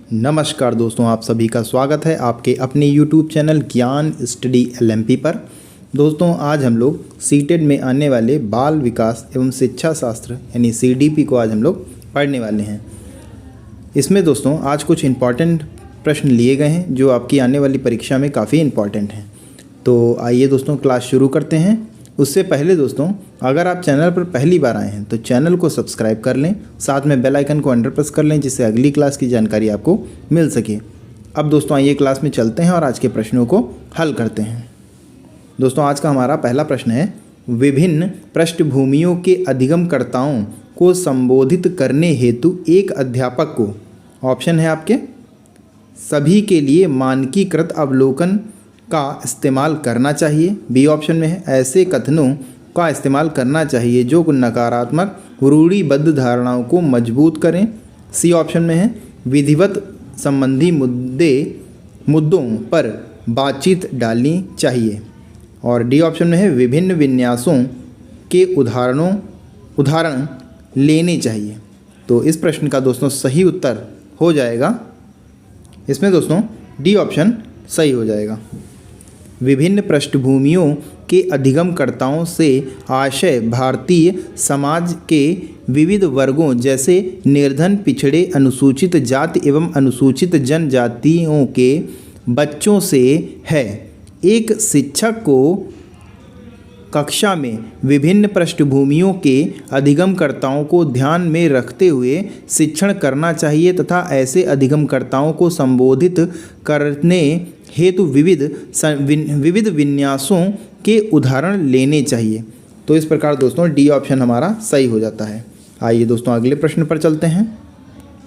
नमस्कार दोस्तों, आप सभी का स्वागत है आपके अपने YouTube चैनल ज्ञान स्टडी LMP पर। दोस्तों, आज हम लोग सीटेट में आने वाले बाल विकास एवं शिक्षा शास्त्र यानी CDP को आज हम लोग पढ़ने वाले हैं। इसमें दोस्तों आज कुछ इम्पॉर्टेंट प्रश्न लिए गए हैं जो आपकी आने वाली परीक्षा में काफ़ी इम्पॉर्टेंट हैं। तो आइए दोस्तों क्लास शुरू करते हैं। उससे पहले दोस्तों, अगर आप चैनल पर पहली बार आए हैं तो चैनल को सब्सक्राइब कर लें, साथ में बेल आइकन को अंडर प्रेस कर लें जिससे अगली क्लास की जानकारी आपको मिल सके। अब दोस्तों आइए क्लास में चलते हैं और आज के प्रश्नों को हल करते हैं। दोस्तों आज का हमारा पहला प्रश्न है, विभिन्न पृष्ठभूमियों के अधिगमकर्ताओं को संबोधित करने हेतु एक अध्यापक को, ऑप्शन है आपके, सभी के लिए मानकीकृत अवलोकन का इस्तेमाल करना चाहिए। बी ऑप्शन में है, ऐसे कथनों का इस्तेमाल करना चाहिए जो नकारात्मक रूढ़िबद्ध धारणाओं को मजबूत करें। सी ऑप्शन में है, विधिवत संबंधी मुद्दों पर बातचीत डालनी चाहिए। और डी ऑप्शन में है, विभिन्न विन्यासों के उदाहरण लेने चाहिए। तो इस प्रश्न का दोस्तों सही उत्तर हो जाएगा, इसमें दोस्तों डी ऑप्शन सही हो जाएगा। विभिन्न पृष्ठभूमियों के अधिगमकर्ताओं से आशय भारतीय समाज के विविध वर्गों जैसे निर्धन, पिछड़े, अनुसूचित जाति एवं अनुसूचित जनजातियों के बच्चों से है। एक शिक्षक को कक्षा में विभिन्न पृष्ठभूमियों के अधिगमकर्ताओं को ध्यान में रखते हुए शिक्षण करना चाहिए तथा ऐसे अधिगमकर्ताओं को संबोधित करने हेतु विविध विन्यासों के उदाहरण लेने चाहिए। तो इस प्रकार दोस्तों डी ऑप्शन हमारा सही हो जाता है। आइए दोस्तों अगले प्रश्न पर चलते हैं।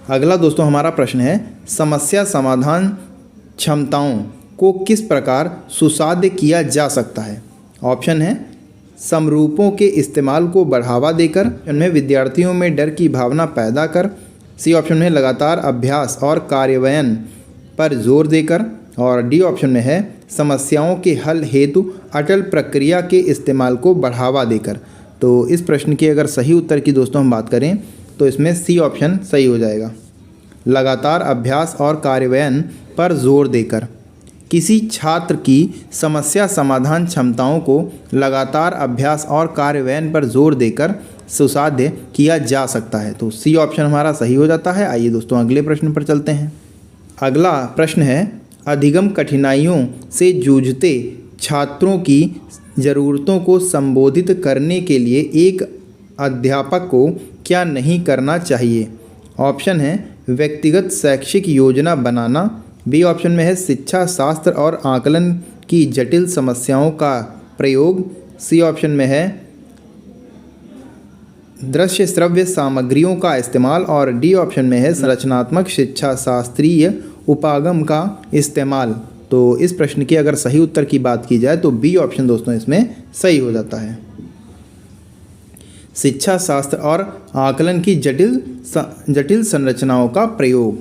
अगला दोस्तों हमारा प्रश्न है, समस्या समाधान क्षमताओं को किस प्रकार सुसाध्य किया जा सकता है। ऑप्शन है, समरूपों के इस्तेमाल को बढ़ावा देकर, उनमें विद्यार्थियों में डर की भावना पैदा कर। सी ऑप्शन में लगातार अभ्यास और कार्यान्वयन पर जोर देकर। और डी ऑप्शन में है, समस्याओं के हल हेतु अटल प्रक्रिया के इस्तेमाल को बढ़ावा देकर। तो इस प्रश्न के अगर सही उत्तर की दोस्तों हम बात करें तो इसमें सी ऑप्शन सही हो जाएगा, लगातार अभ्यास और कार्यान्वयन पर जोर देकर। किसी छात्र की समस्या समाधान क्षमताओं को लगातार अभ्यास और कार्यान्वयन पर जोर देकर सुसाध्य किया जा सकता है। तो सी ऑप्शन हमारा सही हो जाता है। आइए दोस्तों अगले प्रश्न पर चलते हैं। अगला प्रश्न है, अधिगम कठिनाइयों से जूझते छात्रों की ज़रूरतों को संबोधित करने के लिए एक अध्यापक को क्या नहीं करना चाहिए। ऑप्शन है, व्यक्तिगत शैक्षिक योजना बनाना। बी ऑप्शन में है, शिक्षा शास्त्र और आकलन की जटिल समस्याओं का प्रयोग। सी ऑप्शन में है, दृश्य श्रव्य सामग्रियों का इस्तेमाल। और डी ऑप्शन में है, संरचनात्मक शिक्षा शास्त्रीय उपागम का इस्तेमाल। तो इस प्रश्न के अगर सही उत्तर की बात की जाए तो बी ऑप्शन दोस्तों इसमें सही हो जाता है, शिक्षा शास्त्र और आकलन की जटिल संरचनाओं का प्रयोग।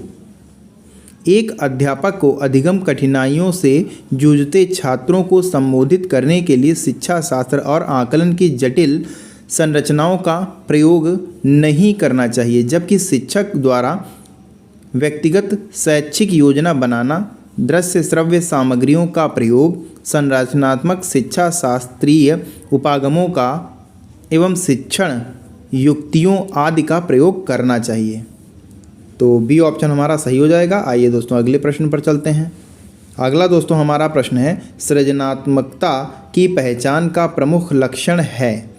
एक अध्यापक को अधिगम कठिनाइयों से जूझते छात्रों को संबोधित करने के लिए शिक्षा शास्त्र और आकलन की जटिल संरचनाओं का प्रयोग नहीं करना चाहिए, जबकि शिक्षक द्वारा व्यक्तिगत शैक्षिक योजना बनाना, दृश्य श्रव्य सामग्रियों का प्रयोग, संरचनात्मक शिक्षा शास्त्रीय उपागमों का एवं शिक्षण युक्तियों आदि का प्रयोग करना चाहिए। तो बी ऑप्शन हमारा सही हो जाएगा। आइए दोस्तों अगले प्रश्न पर चलते हैं। अगला दोस्तों हमारा प्रश्न है, सृजनात्मकता की पहचान का प्रमुख लक्षण है।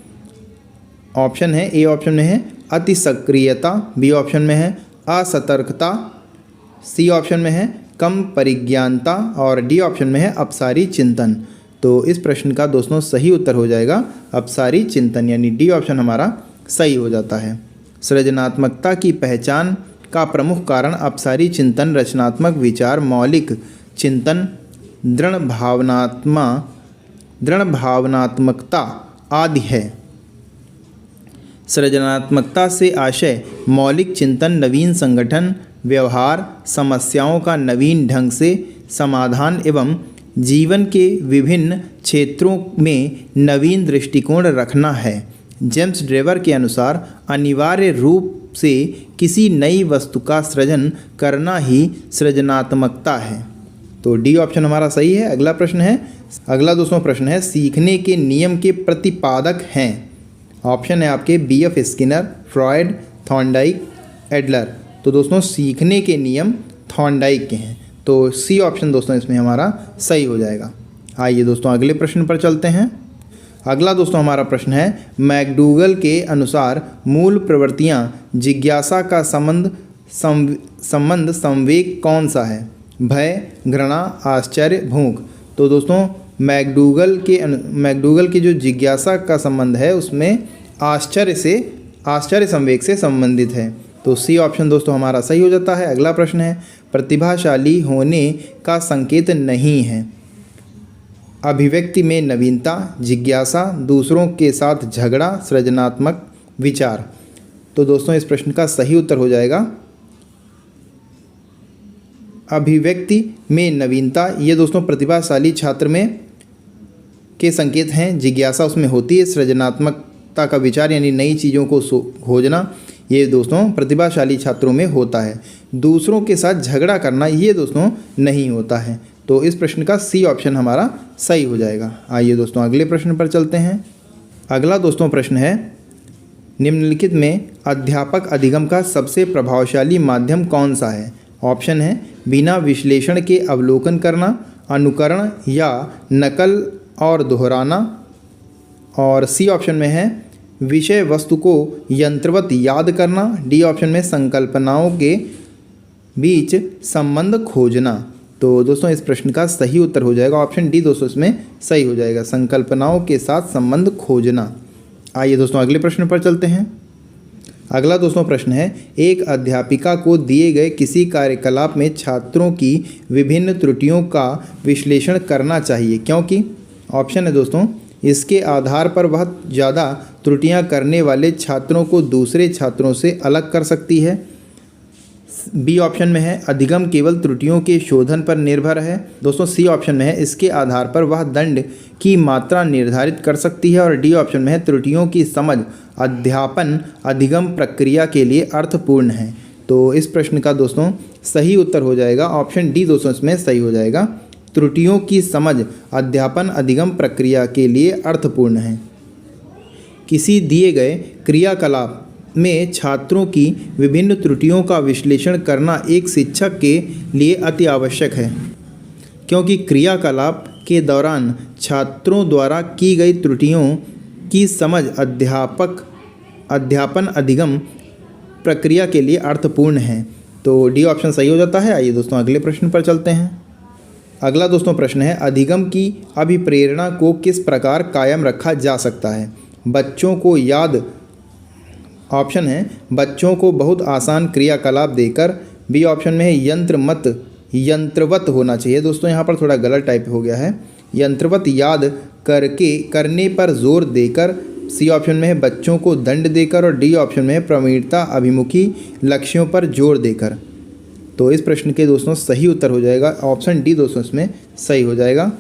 ऑप्शन है, ए ऑप्शन में है, अति सक्रियता। बी ऑप्शन में है, असतर्कता। सी ऑप्शन में है, कम परिज्ञानता। और डी ऑप्शन में है, अपसारी चिंतन। तो इस प्रश्न का दोस्तों सही उत्तर हो जाएगा अपसारी चिंतन, यानी डी ऑप्शन हमारा सही हो जाता है। सृजनात्मकता की पहचान का प्रमुख कारण अपसारी चिंतन, रचनात्मक विचार, मौलिक चिंतन, दृढ़ भावनात्मकता आदि है। सृजनात्मकता से आशय मौलिक चिंतन, नवीन संगठन, व्यवहार, समस्याओं का नवीन ढंग से समाधान एवं जीवन के विभिन्न क्षेत्रों में नवीन दृष्टिकोण रखना है। जेम्स ड्रेवर के अनुसार अनिवार्य रूप से किसी नई वस्तु का सृजन करना ही सृजनात्मकता है। तो डी ऑप्शन हमारा सही है। अगला दोस्तों प्रश्न है सीखने के नियम के प्रतिपादक हैं। ऑप्शन है आपके BF Skinner, Freud, Thorndike, Adler. तो दोस्तों सीखने के नियम थॉर्नडाइक के हैं, तो सी ऑप्शन दोस्तों इसमें हमारा सही हो जाएगा। आइए दोस्तों अगले प्रश्न पर चलते हैं। अगला दोस्तों हमारा प्रश्न है मैकडूगल के अनुसार मूल प्रवृत्तियां जिज्ञासा का संबंध संवेग कौन सा है? भय, घृणा, आश्चर्य, भूख। तो दोस्तों मैकडूगल की जो जिज्ञासा का संबंध है उसमें आश्चर्य संवेग से संबंधित है, तो सी ऑप्शन दोस्तों हमारा सही हो जाता है। अगला प्रश्न है प्रतिभाशाली होने का संकेत नहीं है। अभिव्यक्ति में नवीनता, जिज्ञासा, दूसरों के साथ झगड़ा, सृजनात्मक विचार। तो दोस्तों इस प्रश्न का सही उत्तर हो जाएगा अभिव्यक्ति में नवीनता। ये दोस्तों प्रतिभाशाली छात्र में के संकेत हैं। जिज्ञासा उसमें होती है, सृजनात्मकता का विचार यानी नई चीज़ों को खोजना ये दोस्तों प्रतिभाशाली छात्रों में होता है। दूसरों के साथ झगड़ा करना ये दोस्तों नहीं होता है, तो इस प्रश्न का सी ऑप्शन हमारा सही हो जाएगा। आइए दोस्तों अगले प्रश्न पर चलते हैं। अगला दोस्तों प्रश्न है निम्नलिखित में अध्यापक अधिगम का सबसे प्रभावशाली माध्यम कौन सा है? ऑप्शन है बिना विश्लेषण के अवलोकन करना, अनुकरण या नकल और दोहराना, और सी ऑप्शन में है विषय वस्तु को यंत्रवत याद करना, डी ऑप्शन में संकल्पनाओं के बीच संबंध खोजना। तो दोस्तों इस प्रश्न का सही उत्तर हो जाएगा ऑप्शन डी दोस्तों इसमें सही हो जाएगा, संकल्पनाओं के साथ संबंध खोजना। आइए दोस्तों अगले प्रश्न पर चलते हैं। अगला दोस्तों प्रश्न है एक अध्यापिका को दिए गए किसी कार्यकलाप में छात्रों की विभिन्न त्रुटियों का विश्लेषण करना चाहिए, क्योंकि ऑप्शन है दोस्तों इसके आधार पर वह ज़्यादा त्रुटियां करने वाले छात्रों को दूसरे छात्रों से अलग कर सकती है। बी ऑप्शन में है अधिगम केवल त्रुटियों के शोधन पर निर्भर है। दोस्तों सी ऑप्शन में है इसके आधार पर वह दंड की मात्रा निर्धारित कर सकती है, और डी ऑप्शन में है त्रुटियों की समझ अध्यापन अधिगम प्रक्रिया के लिए अर्थपूर्ण है। तो इस प्रश्न का दोस्तों सही उत्तर हो जाएगा ऑप्शन डी दोस्तों इसमें सही हो जाएगा, त्रुटियों की समझ अध्यापन अधिगम प्रक्रिया के लिए अर्थपूर्ण है। किसी दिए गए क्रियाकलाप में छात्रों की विभिन्न त्रुटियों का विश्लेषण करना एक शिक्षक के लिए अति आवश्यक है, क्योंकि क्रियाकलाप के दौरान छात्रों द्वारा की गई त्रुटियों की समझ अध्यापन अधिगम प्रक्रिया के लिए अर्थपूर्ण है। तो डी ऑप्शन सही हो जाता है। आइए दोस्तों अगले प्रश्न पर चलते हैं। अगला दोस्तों प्रश्न है अधिगम की अभिप्रेरणा को किस प्रकार कायम रखा जा सकता है? बच्चों को याद, ऑप्शन है बच्चों को बहुत आसान क्रियाकलाप देकर, बी ऑप्शन में है यंत्रवत होना चाहिए। दोस्तों यहाँ पर थोड़ा गलत टाइप हो गया है, यंत्रवत याद करने पर जोर देकर, सी ऑप्शन में है बच्चों को दंड देकर, और डी ऑप्शन में है प्रवीणता अभिमुखी लक्ष्यों पर जोर देकर। तो इस प्रश्न के दोस्तों सही उत्तर हो जाएगा ऑप्शन डी दोस्तों इसमें सही हो जाएगा।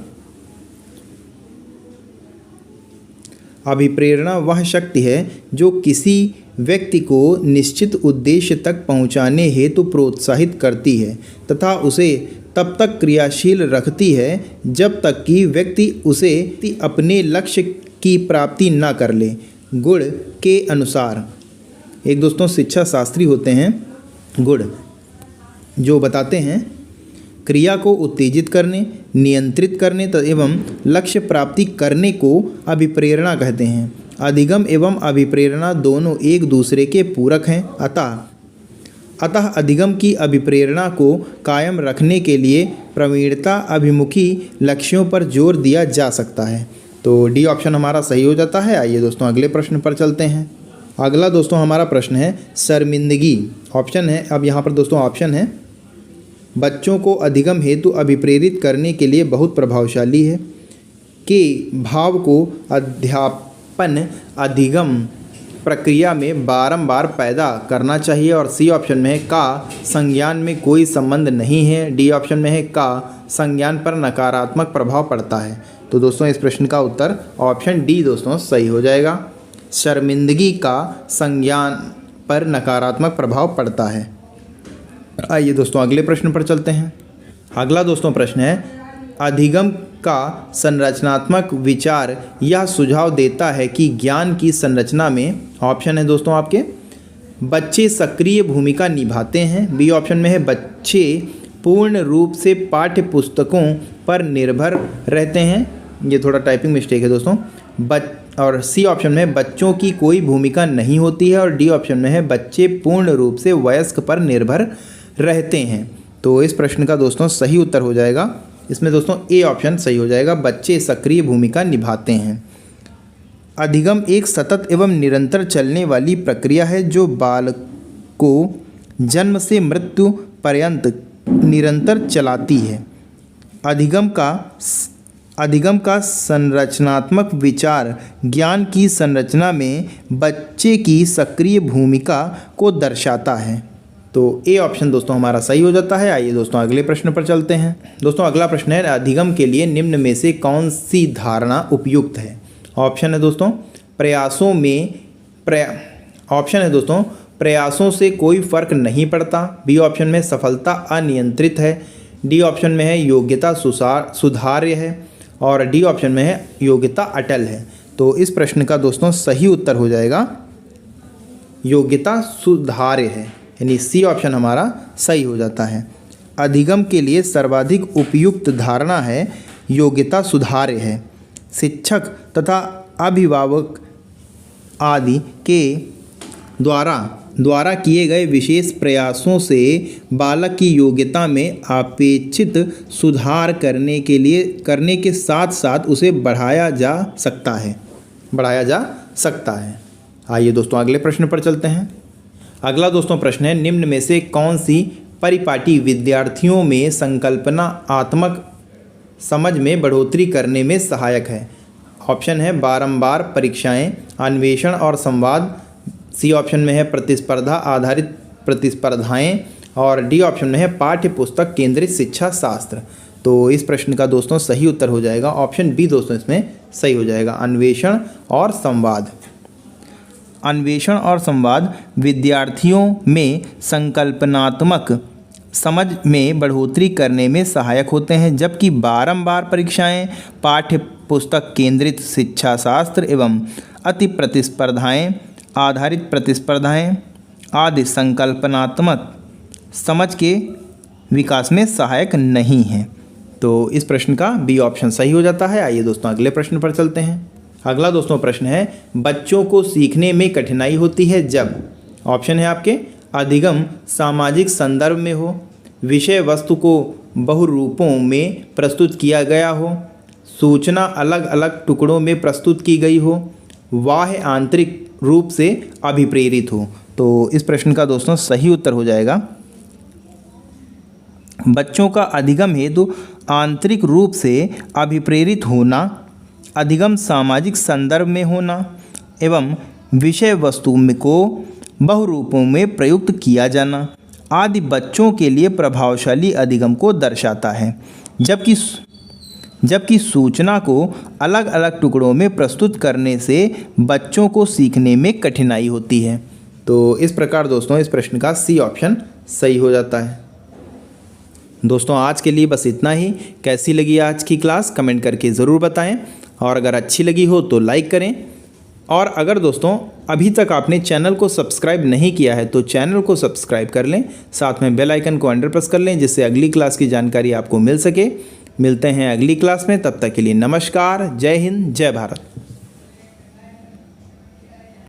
अभिप्रेरणा वह शक्ति है जो किसी व्यक्ति को निश्चित उद्देश्य तक पहुंचाने हेतु प्रोत्साहित करती है तथा उसे तब तक क्रियाशील रखती है जब तक कि व्यक्ति उसे अपने लक्ष्य की प्राप्ति न कर ले। गुण के अनुसार एक दोस्तों शिक्षा शास्त्री होते हैं गुण, जो बताते हैं क्रिया को उत्तेजित करने, नियंत्रित करने एवं लक्ष्य प्राप्ति करने को अभिप्रेरणा कहते हैं। अधिगम एवं अभिप्रेरणा दोनों एक दूसरे के पूरक हैं, अतः अधिगम की अभिप्रेरणा को कायम रखने के लिए प्रवीणता अभिमुखी लक्ष्यों पर जोर दिया जा सकता है। तो डी ऑप्शन हमारा सही हो जाता है। आइए दोस्तों अगले प्रश्न पर चलते हैं। अगला दोस्तों हमारा प्रश्न है शर्मिंदगी। ऑप्शन है, अब यहाँ पर दोस्तों ऑप्शन है बच्चों को अधिगम हेतु अभिप्रेरित करने के लिए बहुत प्रभावशाली है, के भाव को अध्यापन अधिगम प्रक्रिया में बारंबार पैदा करना चाहिए, और सी ऑप्शन में है का संज्ञान में कोई संबंध नहीं है, डी ऑप्शन में है का संज्ञान पर नकारात्मक प्रभाव पड़ता है। तो दोस्तों इस प्रश्न का उत्तर ऑप्शन डी दोस्तों सही हो जाएगा। शर्मिंदगी का संज्ञान पर नकारात्मक प्रभाव पड़ता है। आइए दोस्तों अगले प्रश्न पर चलते हैं। अगला दोस्तों प्रश्न है, अधिगम का संरचनात्मक विचार यह सुझाव देता है कि ज्ञान की संरचना में, ऑप्शन है दोस्तों आपके, बच्चे सक्रिय भूमिका निभाते हैं। बी ऑप्शन में है बच्चे पूर्ण रूप से पाठ्य पुस्तकों पर निर्भर रहते हैं, ये थोड़ा टाइपिंग मिस्टेक है दोस्तों, और सी ऑप्शन में बच्चों की कोई भूमिका नहीं होती है, और डी ऑप्शन में है बच्चे पूर्ण रूप से वयस्क पर निर्भर रहते हैं। तो इस प्रश्न का दोस्तों सही उत्तर हो जाएगा, इसमें दोस्तों ए ऑप्शन सही हो जाएगा, बच्चे सक्रिय भूमिका निभाते हैं। अधिगम एक सतत एवं निरंतर चलने वाली प्रक्रिया है जो बालक को जन्म से मृत्यु पर्यंत निरंतर चलाती है। अधिगम का संरचनात्मक विचार ज्ञान की संरचना में बच्चे की सक्रिय भूमिका को दर्शाता है। तो ए ऑप्शन दोस्तों हमारा सही हो जाता है। आइए दोस्तों अगले प्रश्न पर चलते हैं। दोस्तों अगला प्रश्न है, अधिगम के लिए निम्न में से कौन सी धारणा उपयुक्त है। ऑप्शन है दोस्तों प्रयासों से कोई फर्क नहीं पड़ता। बी ऑप्शन में सफलता अनियंत्रित है। डी ऑप्शन में है योग्यता सुधार्य है, और डी ऑप्शन में है योग्यता अटल है। तो इस प्रश्न का दोस्तों सही उत्तर हो जाएगा योग्यता सुधार्य है, यानी सी ऑप्शन हमारा सही हो जाता है। अधिगम के लिए सर्वाधिक उपयुक्त धारणा है योग्यता सुधार्य है। शिक्षक तथा अभिभावक आदि के द्वारा किए गए विशेष प्रयासों से बालक की योग्यता में अपेक्षित सुधार करने के साथ साथ उसे बढ़ाया जा सकता है। आइए दोस्तों अगले प्रश्न पर चलते हैं। अगला दोस्तों प्रश्न है, निम्न में से कौन सी परिपाटी विद्यार्थियों में संकल्पनात्मक समझ में बढ़ोतरी करने में सहायक है। ऑप्शन है बारंबार परीक्षाएं, अन्वेषण और संवाद। सी ऑप्शन में है प्रतिस्पर्धा आधारित प्रतिस्पर्धाएं, और डी ऑप्शन में है पाठ्य पुस्तक केंद्रित शिक्षा शास्त्र। तो इस प्रश्न का दोस्तों सही उत्तर हो जाएगा ऑप्शन बी दोस्तों इसमें सही हो जाएगा, अन्वेषण और संवाद। अन्वेषण और संवाद विद्यार्थियों में संकल्पनात्मक समझ में बढ़ोतरी करने में सहायक होते हैं, जबकि बारंबार परीक्षाएं, पाठ्य पुस्तक केंद्रित शिक्षा शास्त्र एवं अति प्रतिस्पर्धाएं आधारित प्रतिस्पर्धाएं आदि संकल्पनात्मक समझ के विकास में सहायक नहीं हैं। तो इस प्रश्न का बी ऑप्शन सही हो जाता है। आइए दोस्तों अगले प्रश्न पर चलते हैं। अगला दोस्तों प्रश्न है, बच्चों को सीखने में कठिनाई होती है जब, ऑप्शन है आपके अधिगम सामाजिक संदर्भ में हो, विषय वस्तु को बहुरूपों में प्रस्तुत किया गया हो, सूचना अलग अलग टुकड़ों में प्रस्तुत की गई हो, बाह्य आंतरिक रूप से अभिप्रेरित हो। तो इस प्रश्न का दोस्तों सही उत्तर हो जाएगा, बच्चों का अधिगम हेतु आंतरिक रूप से अभिप्रेरित होना, अधिगम सामाजिक संदर्भ में होना एवं विषय वस्तु को बहुरूपों में प्रयुक्त किया जाना आदि बच्चों के लिए प्रभावशाली अधिगम को दर्शाता है, जबकि सूचना को अलग अलग टुकड़ों में प्रस्तुत करने से बच्चों को सीखने में कठिनाई होती है। तो इस प्रकार दोस्तों इस प्रश्न का सी ऑप्शन सही हो जाता है। दोस्तों आज के लिए बस इतना ही। कैसी लगी आज की क्लास कमेंट करके ज़रूर बताएं, और अगर अच्छी लगी हो तो लाइक करें, और अगर दोस्तों अभी तक आपने चैनल को सब्सक्राइब नहीं किया है तो चैनल को सब्सक्राइब कर लें, साथ में बेल आइकन को अंडर प्रेस कर लें, जिससे अगली क्लास की जानकारी आपको मिल सके। मिलते हैं अगली क्लास में, तब तक के लिए नमस्कार, जय हिंद, जय भारत।